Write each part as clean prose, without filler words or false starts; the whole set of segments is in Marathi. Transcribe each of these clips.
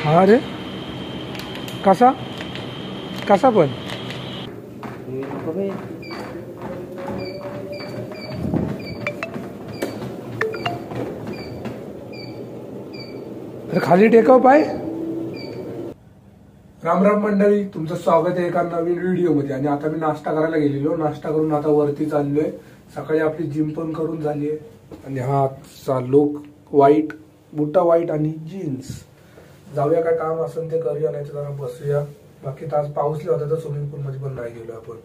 हा रे, कसा कसा पण खाली टेकव पाय. राम राम मंडळी, तुमचं स्वागत आहे एका नवीन व्हिडिओ मध्ये. आणि आता मी नाश्ता करायला गेलेलो, नाश्ता करून आता वरती चाललोय. सकाळी आपली जिम पण करून झाली आहे. आणि हा चाललो व्हाईट बुटा व्हाईट आणि जीन्स. जाऊया, काय काम असेल ते करूया, नाही तर जरा बसूया. बाकी तास पाऊस होता तर स्विमिंग पूल मध्ये पण नाही गेलो आपण.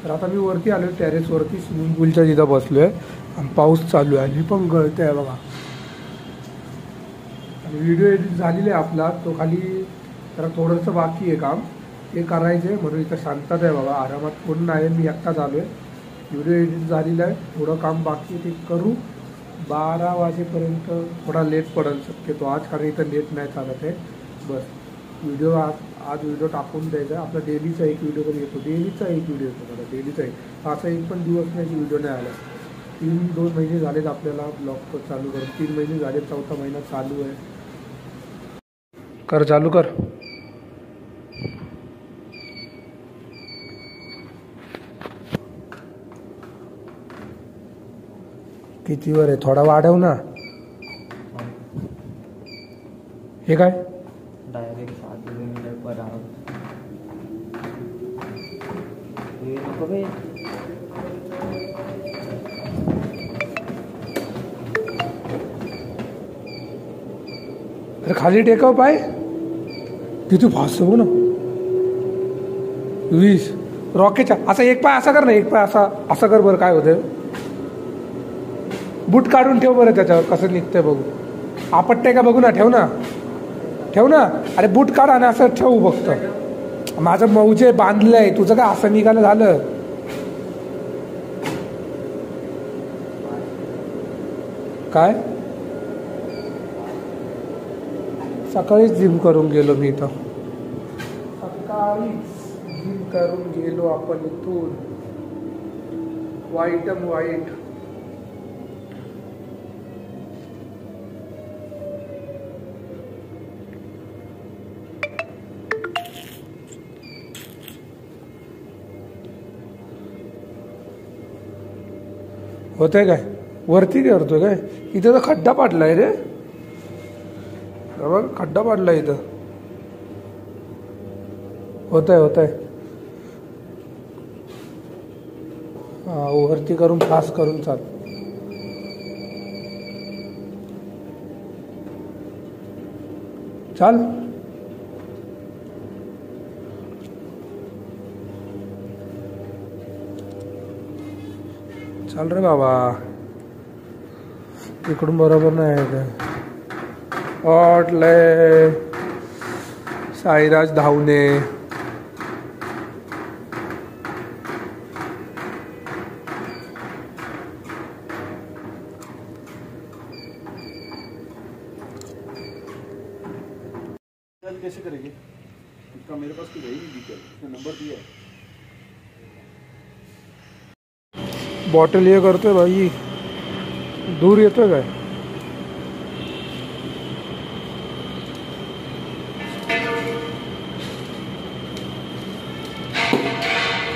तर आता मी वरती आलोय, टेरेस वरती स्विमिंग पूलच्या तिथं बसलोय आणि पाऊस चालू आहे आणि पण गळते आहे बघा. आणि व्हिडिओ एडिट झालेला आहे आपला, तो खाली जरा थोडंसं बाकी आहे काम, ते करायचं आहे. म्हणून इथं शांतता आहे बाबा, आरामात कोण नाही, मी एकटाच आलोय. व्हिडिओ एडिट झालेला आहे, थोडं काम बाकी आहे, ते करू. 12 वाजेपर्यंत थोडा लेट पडेल शक्यतो आज, कारण इथं नेट नाही चालत आहे. बस व्हिडिओ आज व्हिडिओ टाकून द्यायचा. आपला डेलीचा एक व्हिडिओ पण येतो, डेलीचा एक व्हिडिओ येतो मला, डेलीचा एक. असा एक पण दिवस नाही की व्हिडिओ नाही आला. 2 महिने झालेत आपल्याला ब्लॉग चालू करून, 3 महिने झाले, 4था महिना चालू आहे. कर चालू कर. किती वर आहे, थोडा वाढव ना. हे काय डायरेक्ट 7 किलोमीटर पर आवर. अरे खाली टेकव पाय, किती फास्ट हो ना. 20 रॉकेटच्या. असा एक पाय असा कर ना, एक पाय असा असा कर बरं, काय होतं. बूट काढून ठेव बरं, त्याच्यावर कसं निघतंय बघू. आपटते का बघू ना, ठेव ना, ठेव ना. अरे बूट काढ आणि असं ठेवू फक्त. माझं मौजे बांधलंय, तुझं काय असं निघालं झालं. काय सकाळीच जिम करून गेलो मी इथं, सकाळीच जिम करून गेलो आपण इथून. व्हाईटम व्हाईट. होतंय काय, वरती करतोय काय. इथं तर खड्डा पाडलाय रे बघ, खड्डा पाडलाय इथं. होतंय हा, वरती करून फास्ट करून चाल. चाल चाल रे बाबा, इकडून बरोबर नाही आहे. ऑटले साईराज धावणे. कैसे करेंगे इसका, मेरे पास तो रही डिटेल, नंबर दिया है. बॉटल हे करतोय भाई, दूर येतोय काय.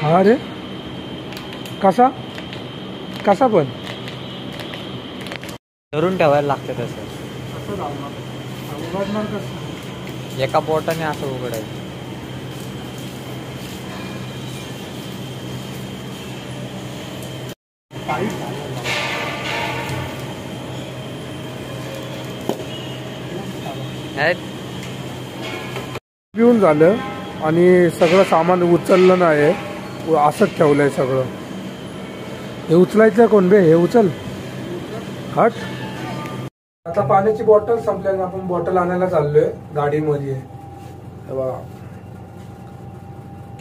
हा रे, कसा कसा पण धरून ठेवायला लागतं तसं. उघडणार कसं, एका बोटाने असं उघडायचं. पिऊन झालं आणि सगळं सामान उचललं नाही, असंच ठेवलंय सगळं. हे उचलायचं कोण बे, हे उचल हट. आता पाण्याची बॉटल संपल्याने आपण बॉटल आणायला चाललोय गाडीमध्ये. बाबा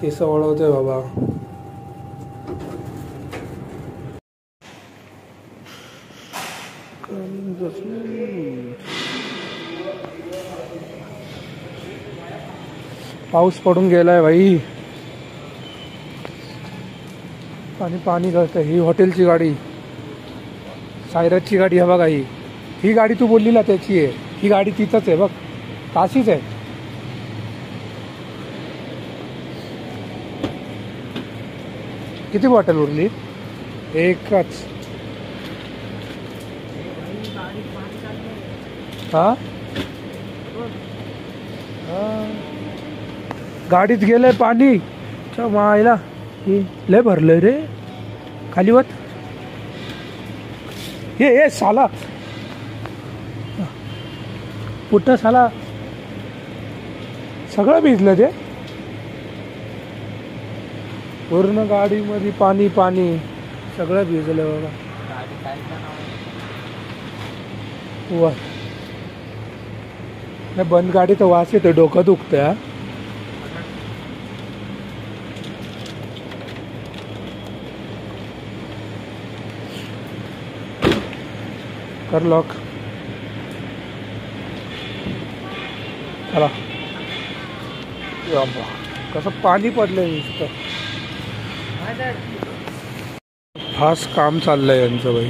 केस वळवतोय बाबा. पाऊस पडून गेलाय भाई, पाणी पाणी गळतंय. ही हॉटेलची गाडी, सायराजची गाडी आहे बघा. ही गाडी तू बोलली ना त्याची आहे, ही गाडी तिथंच आहे बघ. ताशीच आहे. किती बॉटल उरली? एकच. हा गाडीत गेलंय पाणी. मायला लय भरलंय रे. खाली वत हे साला कुठं साला सगळं भिजलं ते. पूर्ण गाडीमध्ये पाणी पाणी सगळं भिजलं बाबा. वा बंद गाडी तर वास येतो. डोकं दुखतं. कर लॉक. चला कसं पाणी पडलंय नुसतं. फास्ट काम चाललंय यांचं बाई.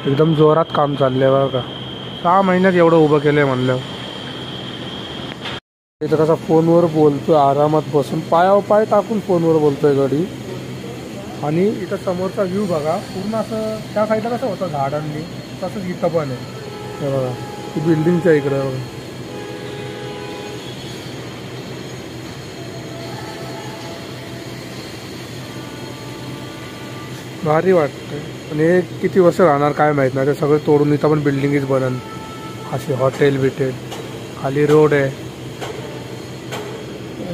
एकदम जोरात काम चाललंय बघा का. 6 महिन्यात एवढं उभं केलंय म्हणलं. इथं कसा फोनवर बोलतोय आरामात बसून. पायावर पाय टाकून फोनवर बोलतोय गाडी. आणि इथं समोरचा व्ह्यू बघा. पूर्ण असं त्या साईडला कसं होतं झाडांनी तसंच इथं पण आहे. हे बघा ती बिल्डिंगच्या इकडं बघा. भारी वाटतंय. पण हे किती वर्ष राहणार काय माहीत नाही. ते सगळं तोडून इथं पण बिल्डिंगच बनन. असे हॉटेल बिटेल. खाली रोड आहे.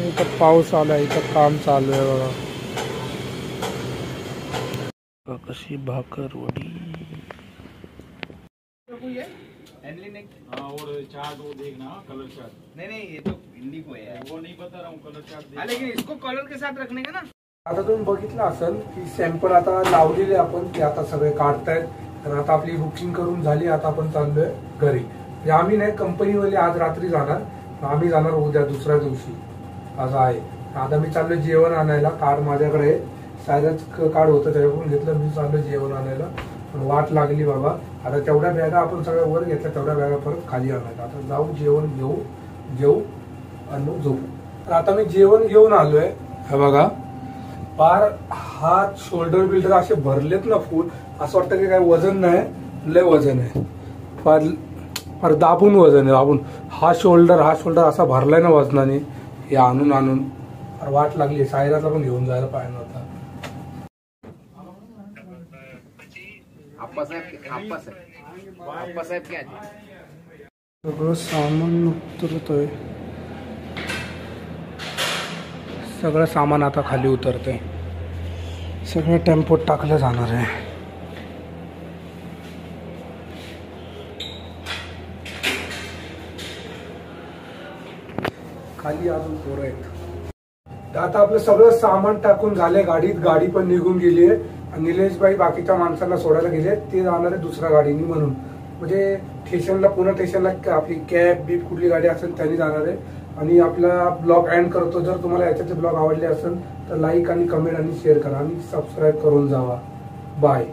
इथं पाऊस आला. इथं काम चालू आहे बघा. कशी भाकर वडी. और चार्ट वो देखना कलर चार्ट. नहीं ये तो इंडिगो है. वो नहीं बता रहा हूँ कलर चार्ट. लेकिन इसको कलर के साथ रखने का ना. आता तुम्ही बघितलं असेल की सॅम्पल आता लावलेले आपण ते आता सगळे काढतायत. तर आता आपली बुकिंग करून झाली. आता आपण चाललोय घरी. म्हणजे आम्ही नाही कंपनीवाले आज रात्री जाणार. आम्ही जाणार उद्या दुसऱ्या दिवशी असं आहे. आता मी चाललोय जेवण आणायला. कार्ड माझ्याकडे आहे. सायरच कार्ड होतं त्याच्याकडून घेतलं. मी चाललोय जेवण आणायला. पण वाट लागली बाबा. आता तेवढ्या बॅगा आपण सगळ्या वर घेतल्या. तेवढ्या बॅगा परत खाली आणायला. आता जाऊ जेवण जेवू आणि मग झोपू. तर आता मी जेवण घेऊन आलोय. हे बघा पार हात शोल्डर बिल्डर असे भरलेत ना फुल. असं वाटतं की काय वजन नाही. लय वजन आहे. फार दाबून वजन आहे. दाबून हा शोल्डर असा भरलाय ना वजनाने. हे आणून फार वाट लागली. सायराला पण घेऊन जायला पाहिजे नव्हता. सगळं सामान उतरतोय. सगळं सामान आता खाली उतरतंय. सगळं टेम्पोत टाकलं जाणार आहे. खाली अजून पोरं आहेत. आता आपलं सगळं सामान टाकून झालंय गाडीत. गाडी पण निघून गेली आहे. निलेशबाई बाकीच्या माणसांना सोडायला गेले. ते जाणार आहे दुसऱ्या गाडीनी. म्हणून म्हणजे स्टेशनला पुणे स्टेशनला आपली कॅब बीप कुठली गाडी असेल त्यांनी जाणार आहे. आणि आपला ब्लॉग एंड करतो. जर तुम्हाला याच्याचे ब्लॉग आवडले असेल तर लाईक आणि कमेंट आणि शेअर करा आणि सबस्क्राईब करून जावा. बाय.